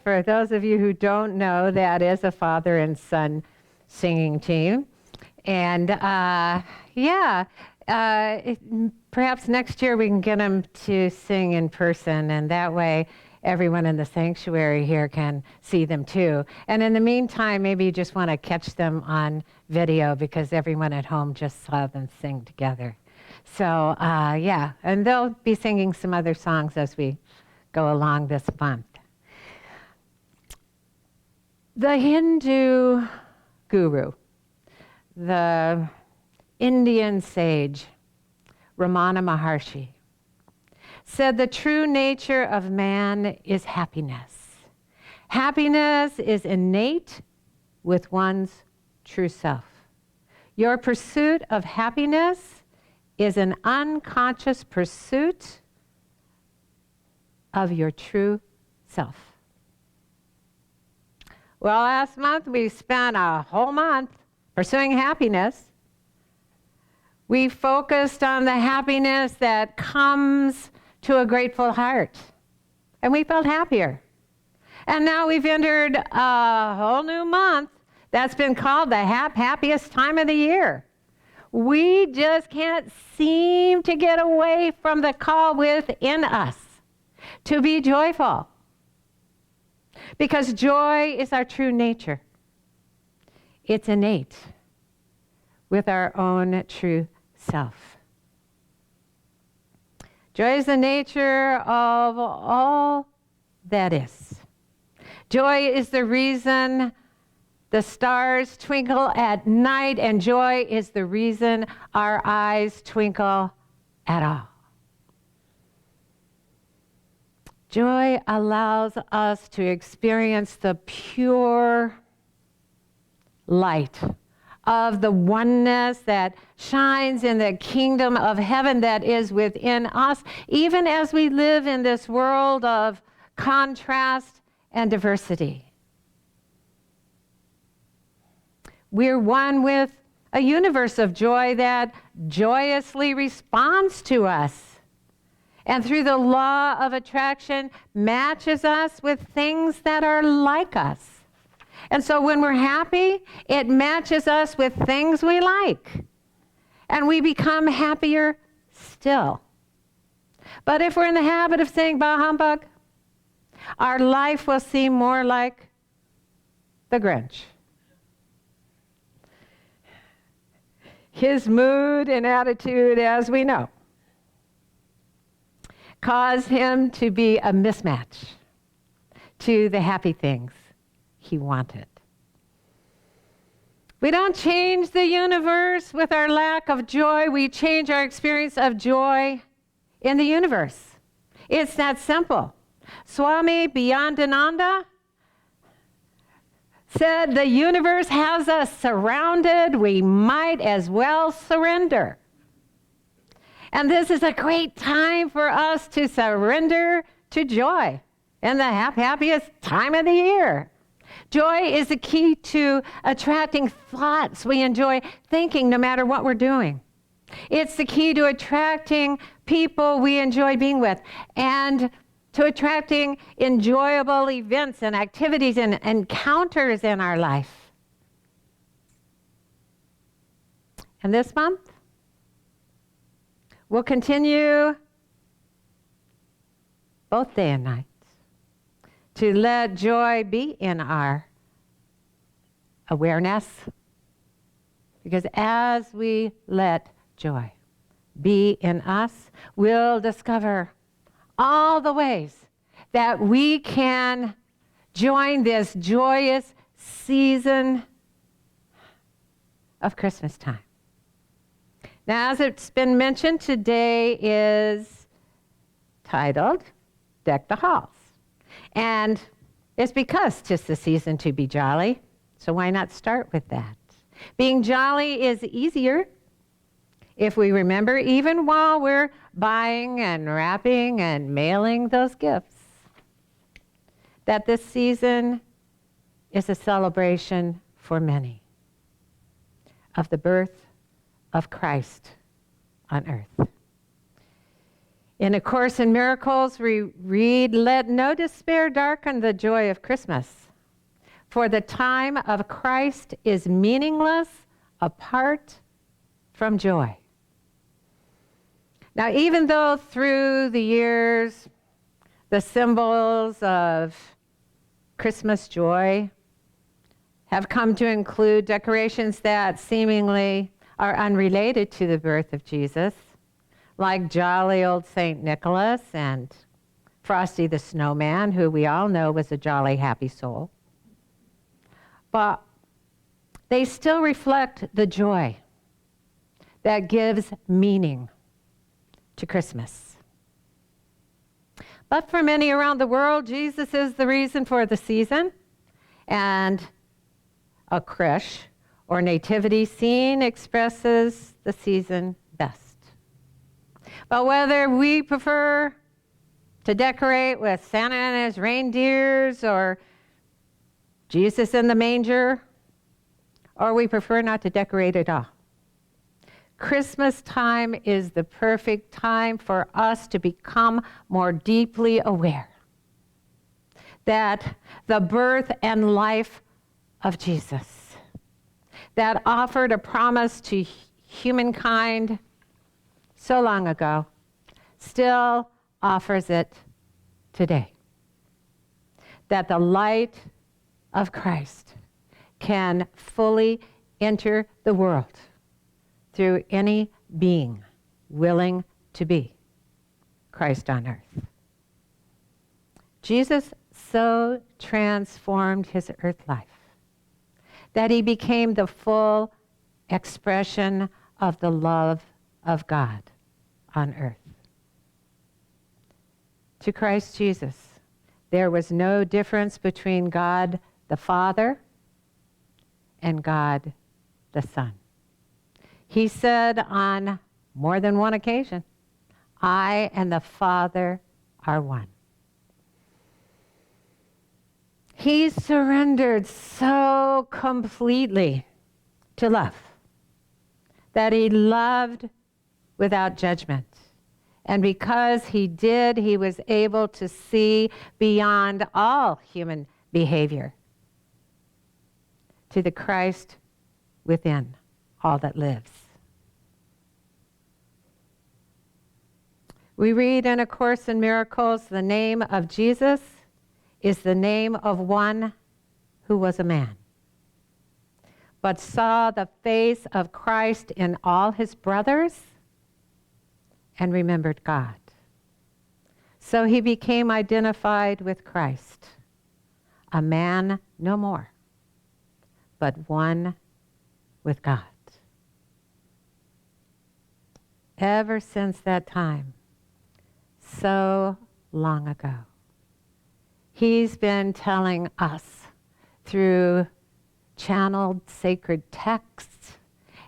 For those of you who don't know, that is a father and son singing team. And perhaps next year we can get them to sing in person, and that way everyone in the sanctuary here can see them too. And in the meantime, maybe you just want to catch them on video because everyone at home just saw them sing together. So and they'll be singing some other songs as we go along this month. The Hindu guru, the Indian sage, Ramana Maharshi, said the true nature of man is happiness. Happiness is innate with one's true self. Your pursuit of happiness is an unconscious pursuit of your true self. Well, last month we spent a whole month pursuing happiness. We focused on the happiness that comes to a grateful heart, and we felt happier. And now we've entered a whole new month that's been called the happiest time of the year. We just can't seem to get away from the call within us to be joyful, because joy is our true nature. It's innate with our own true self. Joy is the nature of all that is. Joy is the reason the stars twinkle at night, and joy is the reason our eyes twinkle at all. Joy allows us to experience the pure light of the oneness that shines in the kingdom of heaven that is within us, even as we live in this world of contrast and diversity. We're one with a universe of joy that joyously responds to us, and through the law of attraction matches us with things that are like us. And so when we're happy, it matches us with things we like, and we become happier still. But if we're in the habit of saying bah humbug, our life will seem more like the Grinch. His mood and attitude, as we know, cause him to be a mismatch to the happy things he wanted. We don't change the universe with our lack of joy. We change our experience of joy in the universe. It's that simple. Swami Beyondananda said, the universe has us surrounded. We might as well surrender. And this is a great time for us to surrender to joy in the happiest time of the year. Joy is the key to attracting thoughts we enjoy thinking no matter what we're doing. It's the key to attracting people we enjoy being with, and to attracting enjoyable events and activities and encounters in our life. And this month, we'll continue both day and night to let joy be in our awareness, because as we let joy be in us, we'll discover all the ways that we can join this joyous season of Christmas time. Now, as it's been mentioned, today is titled Deck the Halls. And it's because 'tis the season to be jolly, so why not start with that? Being jolly is easier if we remember, even while we're buying and wrapping and mailing those gifts, that this season is a celebration for many of the birth of Christ on earth. In A Course in Miracles, we read, "Let no despair darken the joy of Christmas, for the time of Christ is meaningless apart from joy." Now, even though through the years, the symbols of Christmas joy have come to include decorations that seemingly are unrelated to the birth of Jesus, like jolly old St. Nicholas and Frosty the Snowman, who we all know was a jolly, happy soul. But they still reflect the joy that gives meaning to Christmas. But for many around the world, Jesus is the reason for the season, and a creche or nativity scene expresses the season best. But whether we prefer to decorate with Santa and his reindeers or Jesus in the manger, or we prefer not to decorate at all, Christmas time is the perfect time for us to become more deeply aware that the birth and life of Jesus, that offered a promise to humankind so long ago, still offers it today. That the light of Christ can fully enter the world through any being willing to be Christ on earth. Jesus so transformed his earth life that he became the full expression of the love of God on earth. To Christ Jesus, there was no difference between God the Father and God the Son. He said on more than one occasion, "I and the Father are one." He surrendered so completely to love that he loved without judgment. And because he did, he was able to see beyond all human behavior to the Christ within all that lives. We read in A Course in Miracles, the name of Jesus is the name of one who was a man, but saw the face of Christ in all his brothers and remembered God. So he became identified with Christ, a man no more, but one with God. Ever since that time, so long ago, he's been telling us through channeled sacred texts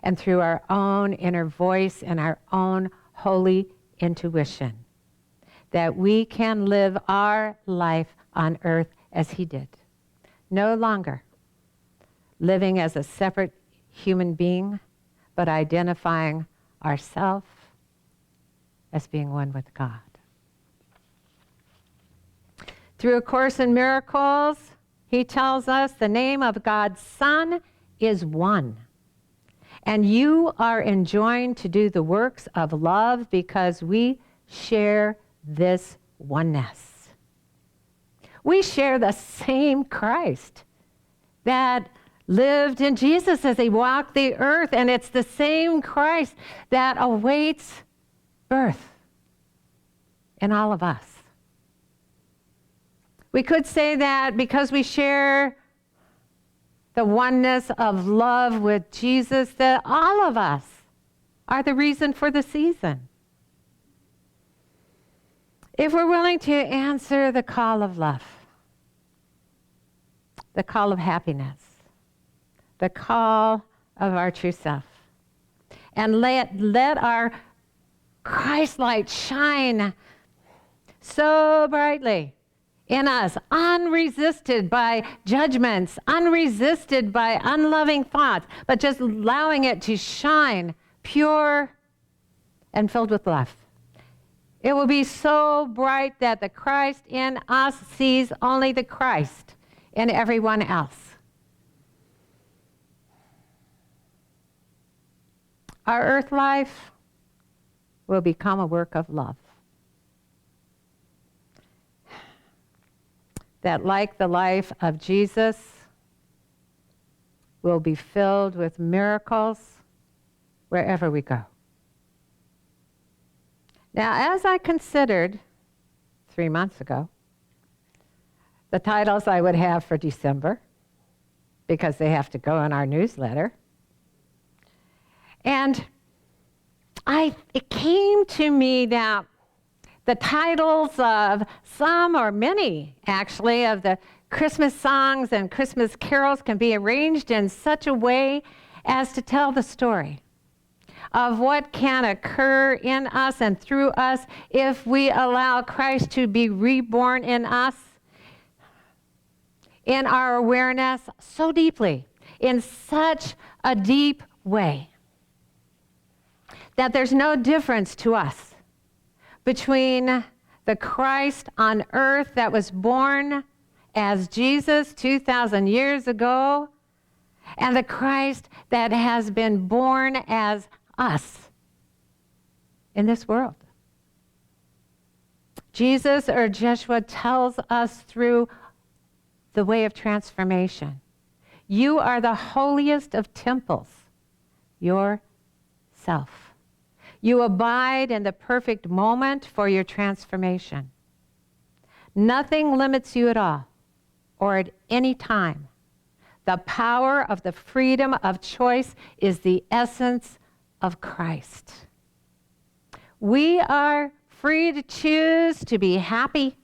and through our own inner voice and our own holy intuition that we can live our life on earth as he did. No longer living as a separate human being, but identifying ourselves as being one with God. Through A Course in Miracles, he tells us the name of God's Son is one. And you are enjoined to do the works of love because we share this oneness. We share the same Christ that lived in Jesus as he walked the earth, and it's the same Christ that awaits birth in all of us. We could say that because we share the oneness of love with Jesus, that all of us are the reason for the season. If we're willing to answer the call of love, the call of happiness, the call of our true self, and let our Christ light shine so brightly in us, unresisted by judgments, unresisted by unloving thoughts, but just allowing it to shine pure and filled with love. It will be so bright that the Christ in us sees only the Christ in everyone else. Our earth life will become a work of love. That, like the life of Jesus, will be filled with miracles wherever we go. Now, as I considered 3 months ago the titles I would have for December, because they have to go in our newsletter, and it came to me that the titles of some or many, actually, of the Christmas songs and Christmas carols can be arranged in such a way as to tell the story of what can occur in us and through us if we allow Christ to be reborn in us, in our awareness so deeply, in such a deep way, that there's no difference to us between the Christ on earth that was born as Jesus 2,000 years ago and the Christ that has been born as us in this world. Jesus, or Jeshua, tells us through the way of transformation. You are the holiest of temples, yourself. You abide in the perfect moment for your transformation. Nothing limits you at all or at any time. The power of the freedom of choice is the essence of Christ. We are free to choose to be happy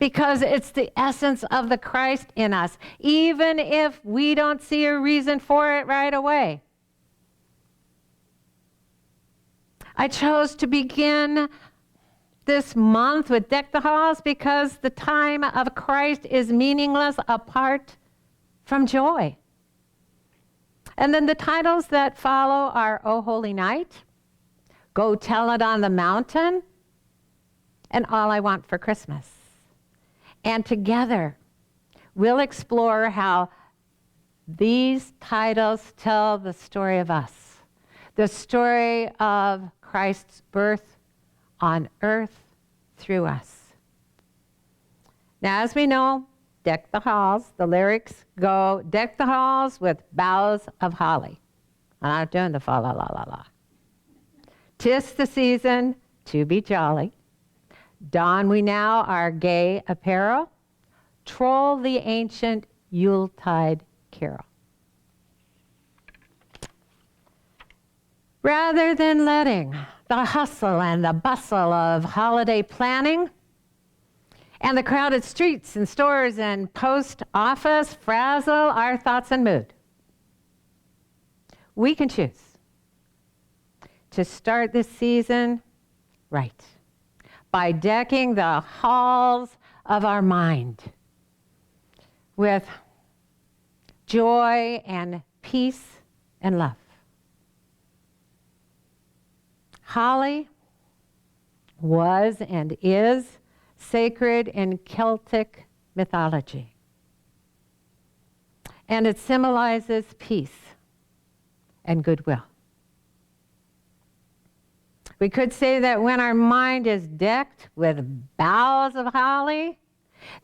because it's the essence of the Christ in us, even if we don't see a reason for it right away. I chose to begin this month with Deck the Halls because the time of Christ is meaningless apart from joy. And then the titles that follow are O Holy Night, Go Tell It on the Mountain, and All I Want for Christmas. And together, we'll explore how these titles tell the story of us, the story of Christ's birth on earth through us. Now, as we know, Deck the Halls, the lyrics go, deck the halls with boughs of holly. I'm not doing the fa la la la la. 'Tis the season to be jolly. Don we now our gay apparel. Troll the ancient Yuletide carol. Rather than letting the hustle and the bustle of holiday planning and the crowded streets and stores and post office frazzle our thoughts and mood, we can choose to start this season right by decking the halls of our mind with joy and peace and love. Holly was and is sacred in Celtic mythology, and it symbolizes peace and goodwill. We could say that when our mind is decked with boughs of holly,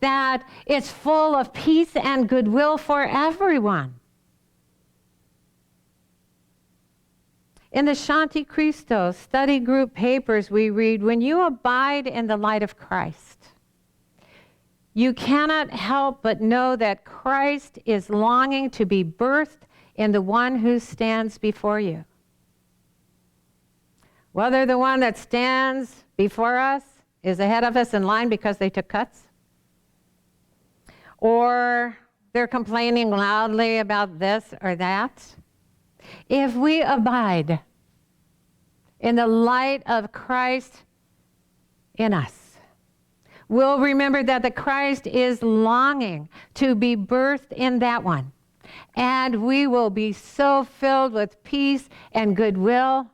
that it's full of peace and goodwill for everyone. In the Shanti Cristo study group papers, we read, when you abide in the light of Christ, you cannot help but know that Christ is longing to be birthed in the one who stands before you. Whether the one that stands before us is ahead of us in line because they took cuts, or they're complaining loudly about this or that. If we abide in the light of Christ in us, we'll remember that the Christ is longing to be birthed in that one. And we will be so filled with peace and goodwill,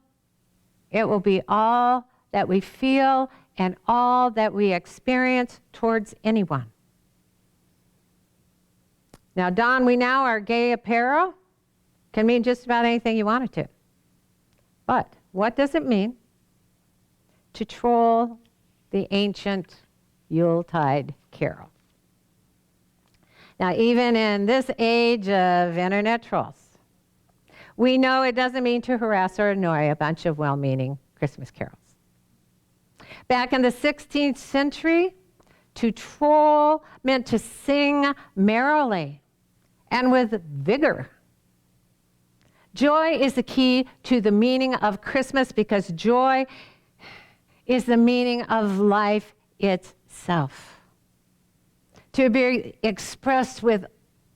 it will be all that we feel and all that we experience towards anyone. Now, Don, we now are gay apparel. Can mean just about anything you want it to. But what does it mean to troll the ancient Yuletide carol? Now, even in this age of internet trolls, we know it doesn't mean to harass or annoy a bunch of well-meaning Christmas carols. Back in the 16th century, to troll meant to sing merrily and with vigor. Joy is the key to the meaning of Christmas because joy is the meaning of life itself. To be expressed with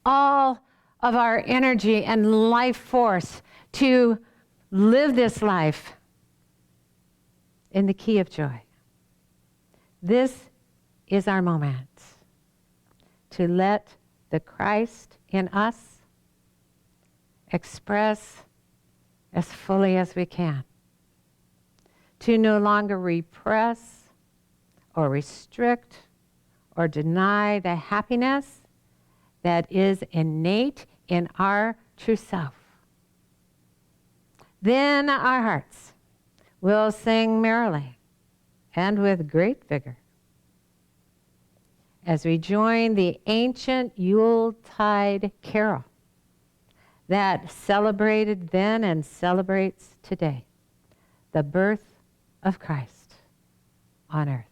all of our energy and life force, to live this life in the key of joy. This is our moment to let the Christ in us express as fully as we can. To no longer repress or restrict or deny the happiness that is innate in our true self. Then our hearts will sing merrily and with great vigor as we join the ancient Yuletide carol that celebrated then and celebrates today the birth of Christ on earth.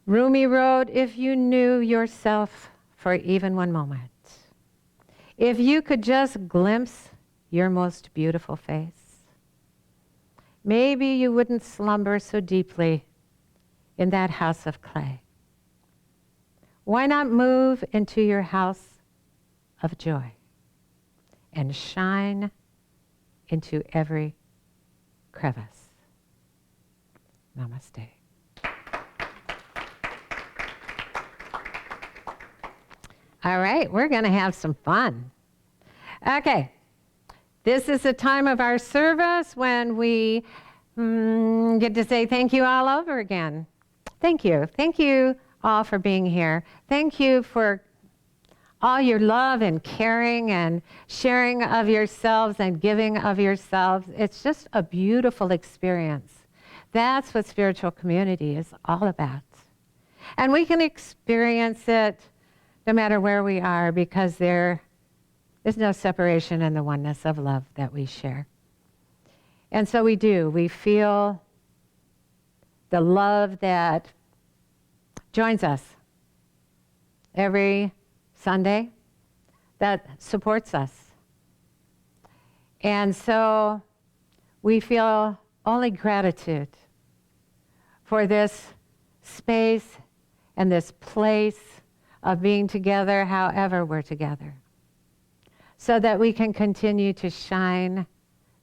Rumi wrote, if you knew yourself for even one moment, if you could just glimpse your most beautiful face, maybe you wouldn't slumber so deeply in that house of clay. Why not move into your house of joy and shine into every crevice? Namaste. All right, we're going to have some fun. Okay, this is the time of our service when we get to say thank you all over again. Thank you. Thank you all for being here. Thank you for all your love and caring and sharing of yourselves and giving of yourselves. It's just a beautiful experience. That's what spiritual community is all about. And we can experience it no matter where we are because there is no separation in the oneness of love that we share. And so we do. We feel the love that joins us every Sunday, that supports us. And so we feel only gratitude for this space and this place of being together however we're together, so that we can continue to shine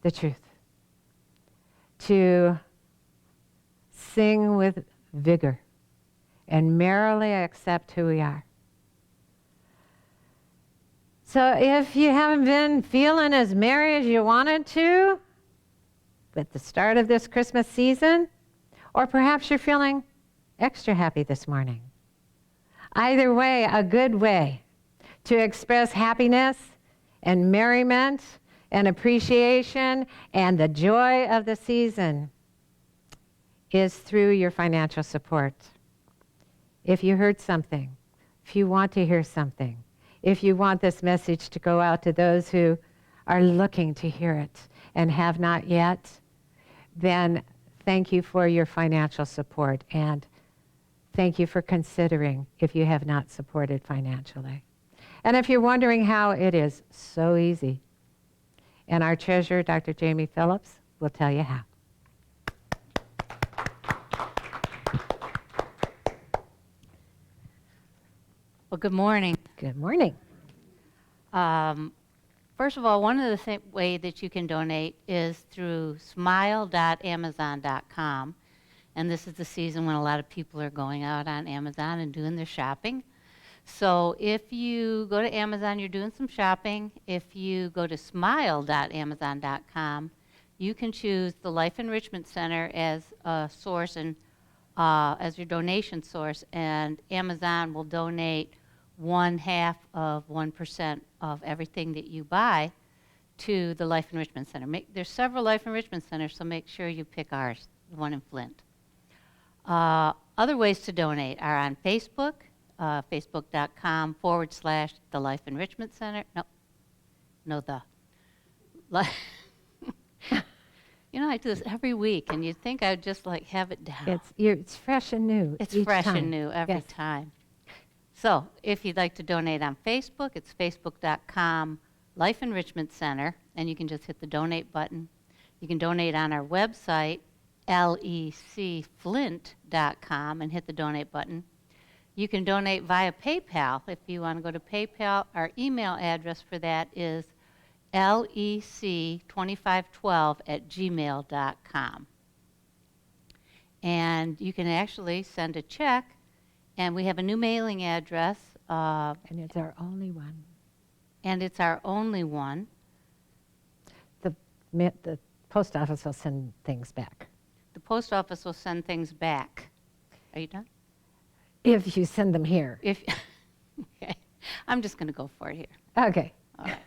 the truth, to sing with vigor and merrily accept who we are. So if you haven't been feeling as merry as you wanted to at the start of this Christmas season, or perhaps you're feeling extra happy this morning, either way, a good way to express happiness and merriment and appreciation and the joy of the season is through your financial support. If you heard something, if you want to hear something, if you want this message to go out to those who are looking to hear it and have not yet, then thank you for your financial support, and thank you for considering if you have not supported financially. And if you're wondering how, it is so easy. And our treasurer, Dr. Jamie Phillips, will tell you how. Well, good morning. Good morning. First of all, one of the ways that you can donate is through smile.amazon.com. And this is the season when a lot of people are going out on Amazon and doing their shopping. So if you go to Amazon, you're doing some shopping. If you go to smile.amazon.com, you can choose the Life Enrichment Center as a source and as your donation source, and Amazon will donate 0.5% of everything that you buy to the Life Enrichment Center. There's several Life Enrichment Centers, so make sure you pick ours, the one in Flint. Other ways to donate are on Facebook, facebook.com/the Life Enrichment Center. You know, I do this every week, and you'd think I'd just like have it down. It's fresh and new. It's each fresh time. and new every Yes. time. So if you'd like to donate on Facebook, it's facebook.com/Life Enrichment Center, and you can just hit the donate button. You can donate on our website, lecflint.com, and hit the donate button. You can donate via PayPal if you want to go to PayPal. Our email address for that is lec2512@gmail.com. And you can actually send a check, and we have a new mailing address, And it's our only one. and it's our only one. The post office will send things back. The post office will send things back. Are you done? If you send them here. If okay, I'm just going to go for it here. Okay. All right.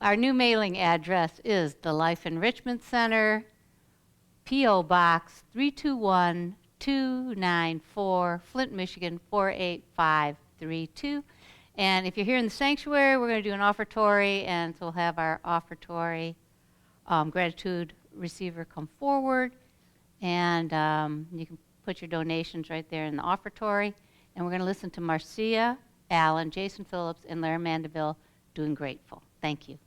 Our new mailing address is the Life Enrichment Center, P.O. Box 321294, Flint, Michigan 48532. And if you're here in the sanctuary, we're going to do an offertory, and so we'll have our offertory gratitude receiver come forward, and you can put your donations right there in the offertory. And we're going to listen to Marcia Allen, Jason Phillips, and Larry Mandeville doing Grateful. Thank you.